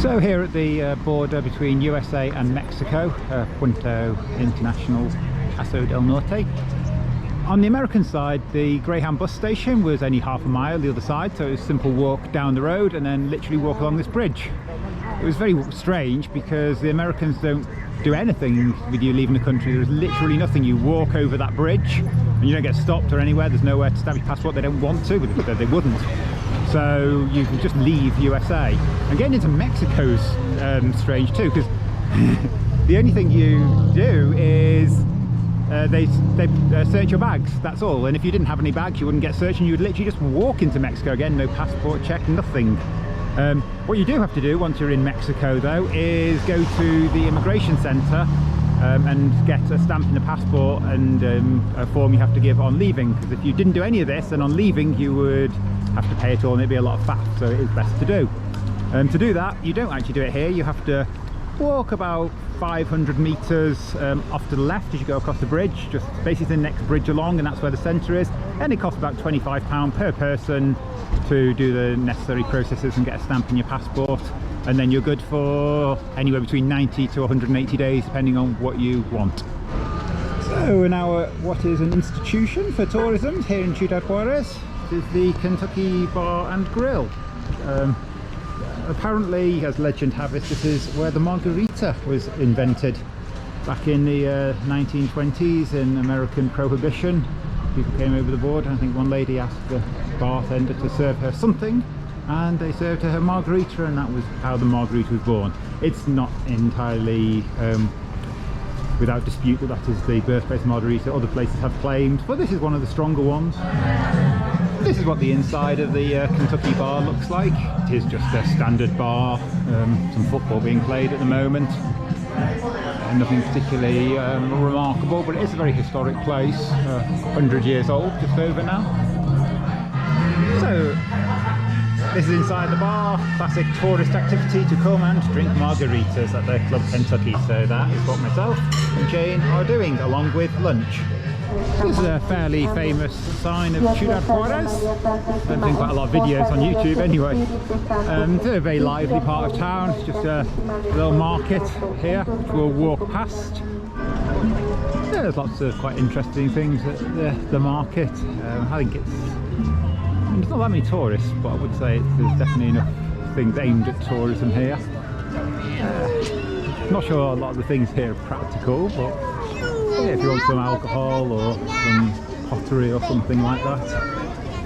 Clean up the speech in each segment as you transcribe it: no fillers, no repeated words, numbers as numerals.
So here at the border between USA and Mexico, Punto International, Paso del Norte. On the American side, the Greyhound bus station was only half a mile the other side, so it was a simple walk down the road and then literally walk along this bridge. It was very strange because the Americans don't do anything with you leaving the country. There's literally nothing. You walk over that bridge and you don't get stopped or anywhere. There's nowhere to stamp your passport. They don't want to, but they wouldn't. So you can just leave USA. And getting into Mexico's strange too, because the only thing you do is they search your bags, that's all. And if you didn't have any bags, you wouldn't get searched and you would literally just walk into Mexico. Again, no passport check, nothing. What you do have to do once you're in Mexico though is go to the immigration centre and get a stamp in the passport and a form you have to give on leaving, because if you didn't do any of this, then on leaving you would have to pay it all and it'd be a lot of faff, so it is best to do. To do that, you don't actually do it here. You have to walk about 500 metres off to the left as you go across the bridge, just basically the next bridge along, and that's where the centre is. And it costs about £25 per person to do the necessary processes and get a stamp in your passport, and then you're good for anywhere between 90 to 180 days depending on what you want. So we're now at what is an institution for tourism here in Ciudad Juarez. This is the Kentucky Bar and Grill. Apparently, as legend have it, this is where the margarita was invented back in the 1920s in American Prohibition. People came over the border. I think one lady asked the bartender to serve her something, and they served her margarita, and that was how the margarita was born. It's not entirely without dispute that that is the birthplace of margarita. Other places have claimed, but this is one of the stronger ones. This is what the inside of the Kentucky bar looks like. It is just a standard bar, some football being played at the moment. Nothing particularly remarkable, but it is a very historic place, 100 years old, just over now. So, this is inside the bar, classic tourist activity to come and drink margaritas at the Club Kentucky. So that is what myself and Jane are doing, along with lunch. This is a fairly famous sign of Ciudad Juarez. I've done quite a lot of videos on YouTube anyway. It's a very lively part of town. It's just a little market here which we'll walk past. Yeah, there's lots of quite interesting things at the market. I think there's not that many tourists, but I would say there's definitely enough things aimed at tourism here. Not sure a lot of the things here are practical, but yeah, if you want some alcohol or some pottery or something like that,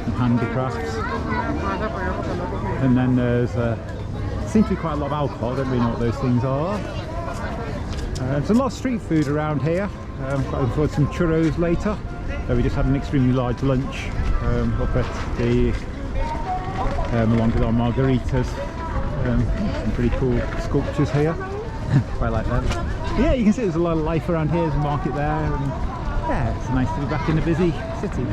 some handicrafts. And then there's seems to be quite a lot of alcohol. I don't really know what those things are. There's a lot of street food around here. Quite looking forward to some churros later. We just had an extremely large lunch up at the along with our margaritas. Some pretty cool sculptures here. Quite like them. Yeah, you can see there's a lot of life around here. There's a market there, and yeah, it's nice to be back in a busy city.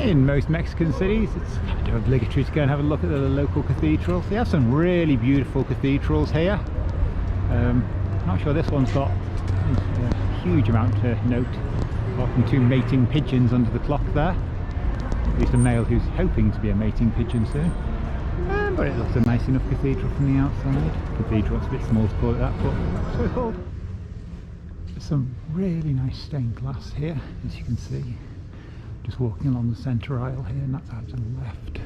In most Mexican cities, it's kind of obligatory to go and have a look at the local cathedrals. They have some really beautiful cathedrals here. Not sure this one's got a huge amount to note, apart from two mating pigeons under the clock there. At least a male who's hoping to be a mating pigeon soon. But it looks a nice enough cathedral from the outside. Cathedral, it's a bit small to call it that, but that's what it's called. There's some really nice stained glass here, as you can see. Just walking along the centre aisle here, and that's out to the left.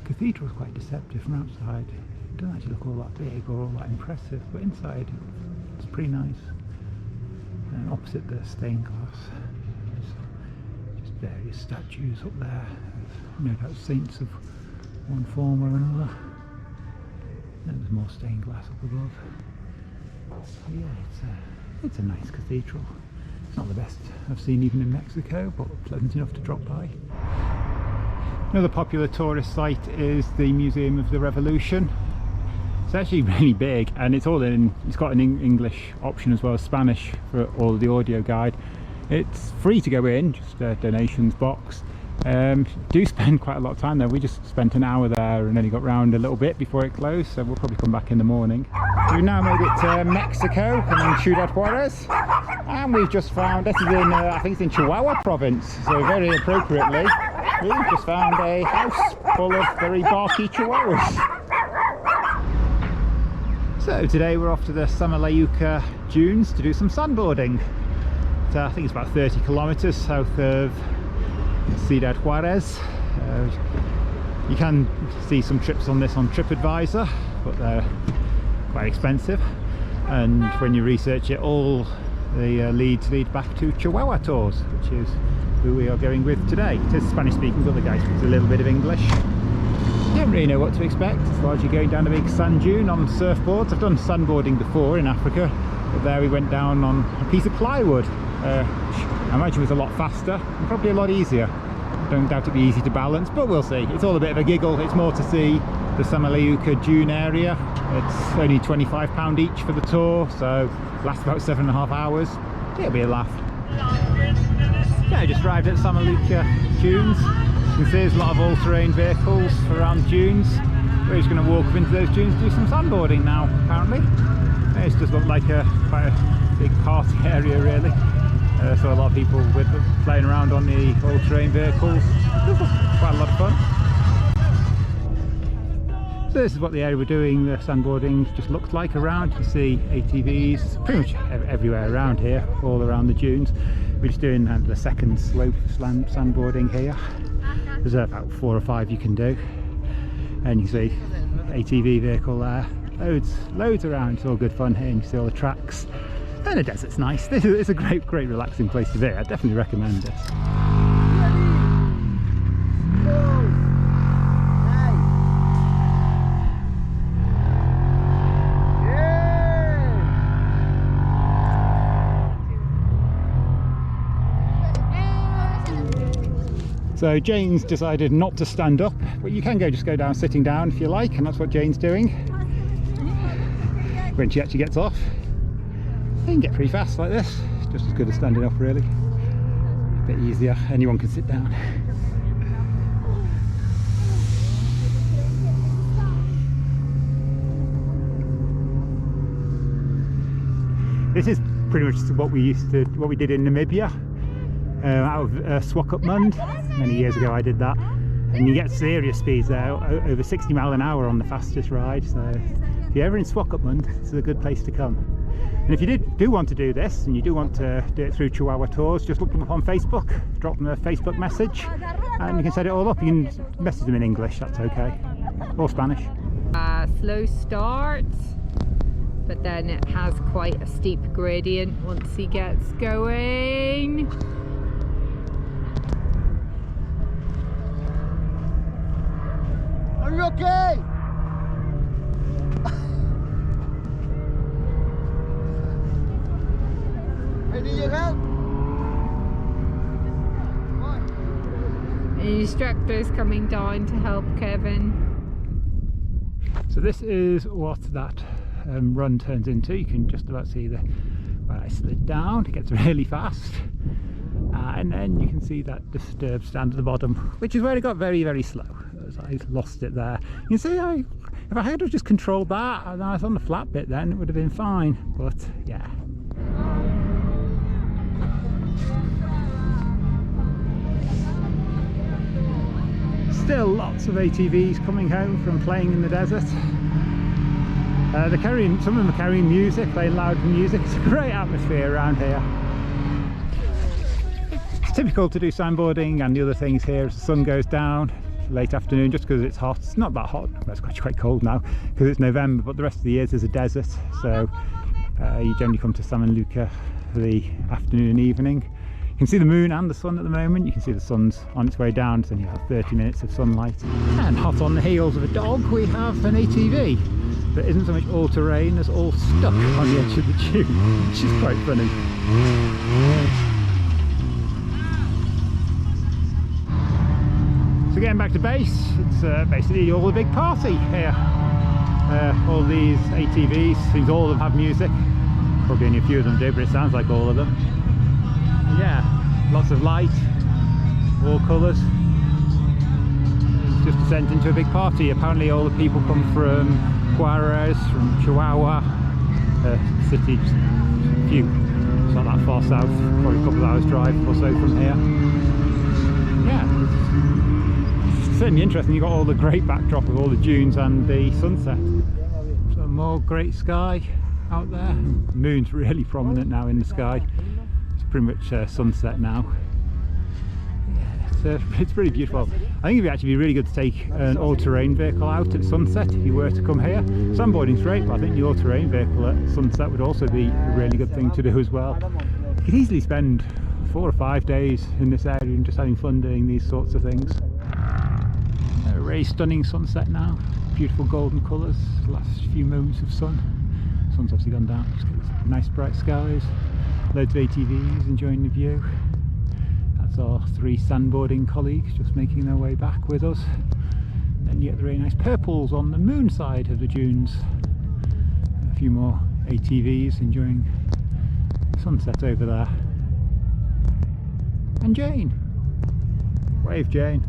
The cathedral's quite deceptive from outside. It doesn't actually look all that big or all that impressive, but inside it's pretty nice. And opposite the stained glass, various statues up there, no doubt saints of one form or another. And there's more stained glass up above. Yeah, it's a nice cathedral. It's not the best I've seen even in Mexico, but pleasant enough to drop by. Another popular tourist site is the Museum of the Revolution. It's actually really big, and it's all it's got an English option as well as Spanish for all of the audio guide. It's free to go in, just a donations box. Do spend quite a lot of time there. We just spent an hour there and only got round a little bit before it closed, so we'll probably come back in the morning. We've now made it to Mexico and in Ciudad Juarez, and we've just found, this is in, I think it's in Chihuahua province, so very appropriately, We've just found a house full of very barky chihuahuas. So today we're off to the Samalayuca dunes to do some sandboarding. So I think it's about 30 kilometers south of Ciudad Juarez. You can see some trips on this on TripAdvisor, but they're quite expensive. And when you research it, all the leads lead back to Chihuahua Tours, which is who we are going with today. It is Spanish speaking, but the guy speaks a little bit of English. You don't really know what to expect. It's largely going down a big sand dune on surfboards. I've done sandboarding before in Africa, but there we went down on a piece of plywood, which I imagine was a lot faster and probably a lot easier. I don't doubt it'd be easy to balance, but we'll see. It's all a bit of a giggle. It's more to see the Samalayuca dune area. It's only £25 each for the tour, so lasts about 7.5 hours. It'll be a laugh. Yeah, I just arrived at Samalayuca dunes. You can see there's a lot of all-terrain vehicles around the dunes. We're just going to walk up into those dunes and do some sandboarding now, apparently. It does look like quite a big party area, really. So a lot of people playing around on the all-terrain vehicles. It does look quite a lot of fun. So this is what the area we're doing the sandboarding just looks like around. You can see ATVs pretty much everywhere around here, all around the dunes. We're just doing the second slope sandboarding here. There's about 4 or 5 you can do, and you see ATV vehicle there, loads around. It's all good fun here, and you see all the tracks, and the desert's nice. It's a great relaxing place to be. I definitely recommend it. So Jane's decided not to stand up, but you can just go down sitting down if you like, and that's what Jane's doing. When she actually gets off, you can get pretty fast like this, just as good as standing up really. A bit easier, anyone can sit down. This is pretty much what we did in Namibia. Out of Swakopmund. Many years ago I did that, and you get serious speeds there, over 60 mile an hour on the fastest ride. So if you're ever in Swakopmund, it's a good place to come. And if you do want to do this, and you do want to do it through Chihuahua Tours, just look them up on Facebook, drop them a Facebook message, and you can set it all up. You can message them in English, that's okay, or Spanish. Slow start, but then it has quite a steep gradient once he gets going. Are you okay? I need your help. The instructor's coming down to help Kevin. So this is what that run turns into. You can just about see where I slid down. It gets really fast. And then you can see that disturbed stand at the bottom, which is where it got very slow. I lost it there. You can see if I had just controlled that and I was on the flat bit, then it would have been fine, but yeah. Still lots of ATVs coming home from playing in the desert. Some of them are carrying music, playing loud music. It's a great atmosphere around here. It's typical to do sandboarding and the other things here as the sun goes down late afternoon, just because it's hot. It's not that hot, it's quite cold now because it's November, but the rest of the year there's a desert, so you generally come to Samalayuca for the afternoon and evening. You can see the moon and the sun at the moment. You can see the sun's on its way down, so you have 30 minutes of sunlight. And hot on the heels of a dog, we have an ATV that isn't so much all-terrain as all stuck on the edge of the dune, which is quite funny. So getting back to base, it's basically all a big party here. All these ATVs, seems all of them have music. Probably only a few of them do, but it sounds like all of them. And yeah, lots of light, all colours. It's just descent into a big party. Apparently all the people come from Juarez, from Chihuahua, city just a few, it's not that far south, probably a couple of hours drive or so from here. Yeah. certainly interesting. You've got all the great backdrop of all the dunes and the sunset. So more great sky out there. Moon's really prominent now in the sky. It's pretty much sunset now. Yeah, it's pretty beautiful. I think it'd actually be really good to take an all-terrain vehicle out at sunset if you were to come here. Sandboarding's great, but I think the all-terrain vehicle at sunset would also be a really good thing to do as well. You could easily spend 4 or 5 days in this area and just having fun doing these sorts of things. A really stunning sunset now, beautiful golden colours, last few moments of sun. Sun's obviously gone down, just got nice bright skies, loads of ATVs enjoying the view. That's our 3 sandboarding colleagues just making their way back with us. Then you get the really nice purples on the moon side of the dunes. A few more ATVs enjoying the sunset over there. And Jane! Wave, Jane!